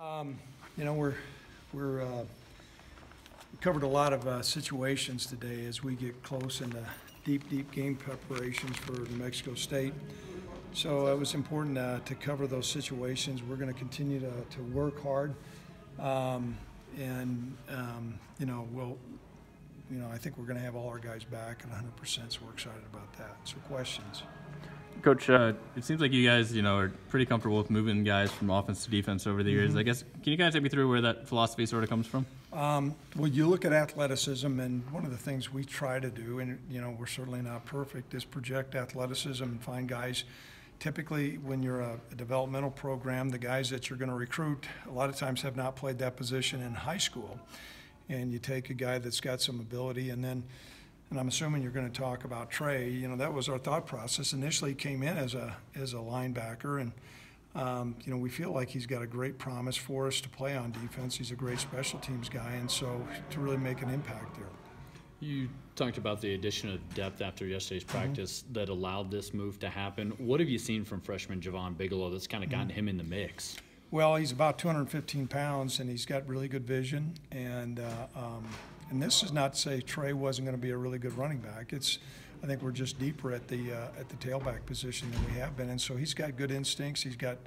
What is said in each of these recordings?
You know, we covered a lot of situations today as we get close into deep game preparations for New Mexico State. So it was important to cover those situations. We're going to continue to work hard, I think we're going to have all our guys back at 100%. So we're excited about that. So questions. Coach, it seems like you guys, are pretty comfortable with moving guys from offense to defense over the years. I guess, can you kind of take me through where that philosophy sort of comes from? Well, you look at athleticism, and one of the things we try to do, and, we're certainly not perfect, is project athleticism and find guys. Typically, when you're a developmental program, the guys that you're going to recruit a lot of times have not played that position in high school. And you take a guy that's got some ability, and I'm assuming you're going to talk about Trey. That was our thought process. Initially, he came in as a linebacker, and we feel like he's got a great promise for us to play on defense. He's a great special teams guy, and so to really make an impact there. You talked about the addition of depth after yesterday's practice that allowed this move to happen. What have you seen from freshman Javon Bigelow that's kind of gotten him in the mix? Well, he's about 215 pounds, and he's got really good vision. And this is not to say Trey wasn't going to be a really good running back. I think we're just deeper at the tailback position than we have been. And so he's got good instincts. He's got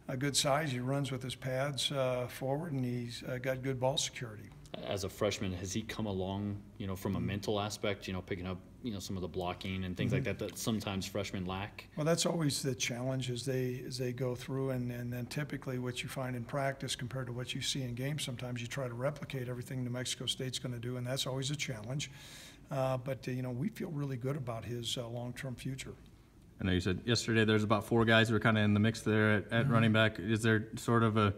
a good size. He runs with his pads forward, and he's got good ball security. As a freshman, has he come along, from a mental aspect, picking up, some of the blocking and things like that sometimes freshmen lack? Well, that's always the challenge as they go through, and then typically what you find in practice compared to what you see in games, sometimes you try to replicate everything New Mexico State's going to do, and that's always a challenge. But we feel really good about his long-term future. I know you said yesterday there's about 4 guys who are kind of in the mix there at running back. Is there sort of a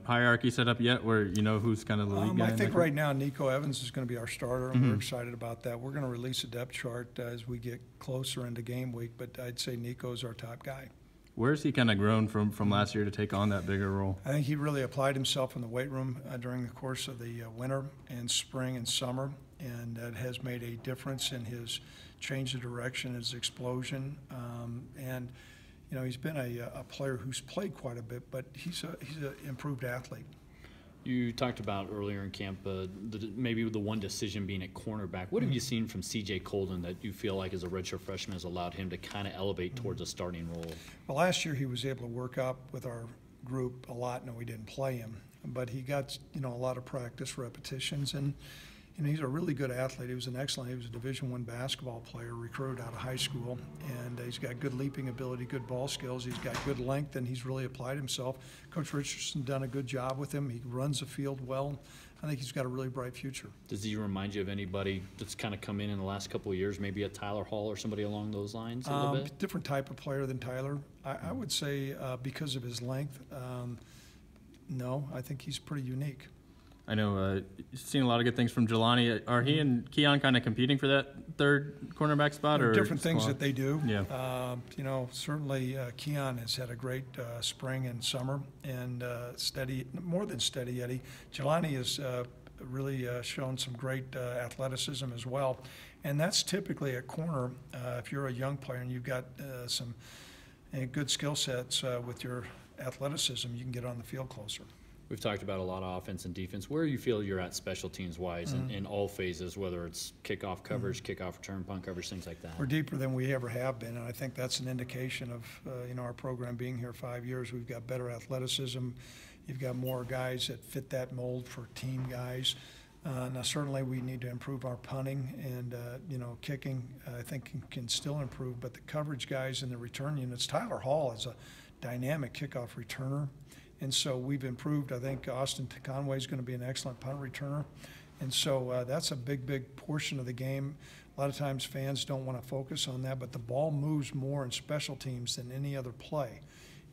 hierarchy set up yet where who's kind of the lead guy? I think right now Nico Evans is going to be our starter, and we're excited about that. We're going to release a depth chart as we get closer into game week, but I'd say Nico's our top guy. Where's he kind of grown from last year to take on that bigger role? I think he really applied himself in the weight room during the course of the winter and spring and summer, and that has made a difference in his change of direction, his explosion, and he's been a player who's played quite a bit, but he's an improved athlete. You talked about earlier in camp maybe the one decision being at cornerback. What have you seen from C.J. Colden that you feel like as a redshirt freshman has allowed him to kind of elevate towards a starting role? Well, last year he was able to work up with our group a lot. No, we didn't play him, but he got a lot of practice repetitions, and he's a really good athlete. He was a Division I basketball player, recruited out of high school, and he's got good leaping ability, good ball skills. He's got good length, and he's really applied himself. Coach Richardson done a good job with him. He runs the field well. I think he's got a really bright future. Does he remind you of anybody that's kind of come in the last couple of years, maybe a Tyler Hall or somebody along those lines a little bit? Different type of player than Tyler. I would say because of his length, no, I think he's pretty unique. I know you've seen a lot of good things from Jelani. Are he and Keon kind of competing for that third cornerback spot? Or different things that they do. Yeah. Certainly Keon has had a great spring and summer, and steady, more than steady Eddie. Jelani has really shown some great athleticism as well, and that's typically at corner. If you're a young player and you've got some good skill sets with your athleticism, you can get on the field closer. We've talked about a lot of offense and defense. Where do you feel you're at special teams-wise in all phases, whether it's kickoff coverage, kickoff return, punt coverage, things like that? We're deeper than we ever have been, and I think that's an indication of our program being here 5 years. We've got better athleticism. You've got more guys that fit that mold for team guys. Now, certainly we need to improve our punting and, kicking. I think can still improve, but the coverage guys and the return units, Tyler Hall is a dynamic kickoff returner. And so we've improved. I think Austin Conway is going to be an excellent punt returner. And so that's a big portion of the game. A lot of times fans don't want to focus on that, but the ball moves more in special teams than any other play.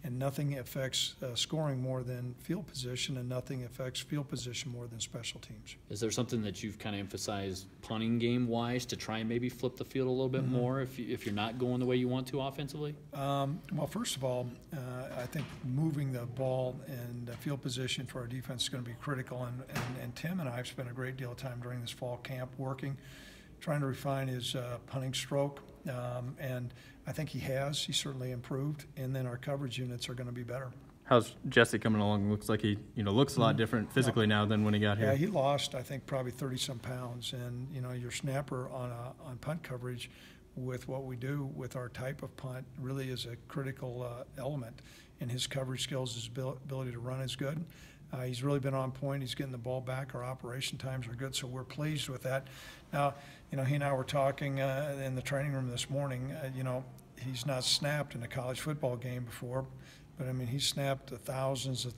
And nothing affects scoring more than field position, and nothing affects field position more than special teams. Is there something that you've kind of emphasized punting game-wise to try and maybe flip the field a little bit more if you're not going the way you want to offensively? Well, first of all, I think moving the ball and field position for our defense is going to be critical. And Tim and I have spent a great deal of time during this fall camp working, trying to refine his punting stroke. And I think he has. He's certainly improved. And then our coverage units are going to be better. how's Jesse coming along? Looks like he, looks a lot different physically now than when he got Yeah, here. he lost, I think, probably 30-some pounds. And, your snapper on punt coverage with what we do with our type of punt really is a critical element. And his coverage skills, his ability to run is good. He's really been on point. He's getting the ball back. Our operation times are good, so we're pleased with that. Now, he and I were talking in the training room this morning. He's not snapped in a college football game before, but, he's snapped thousands of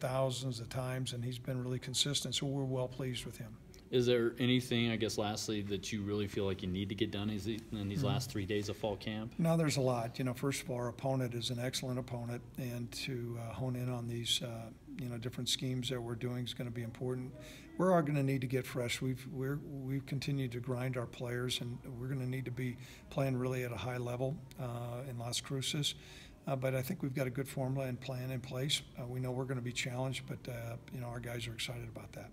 times, and he's been really consistent, so we're well pleased with him. Is there anything, I guess, lastly, that you really feel like you need to get done in these last 3 days of fall camp? No, there's a lot. First of all, our opponent is an excellent opponent, and to hone in on these, different schemes that we're doing is going to be important. We're going to need to get fresh. We've continued to grind our players, and we're going to need to be playing really at a high level in Las Cruces. But I think we've got a good formula and plan in place. We know we're going to be challenged, but our guys are excited about that.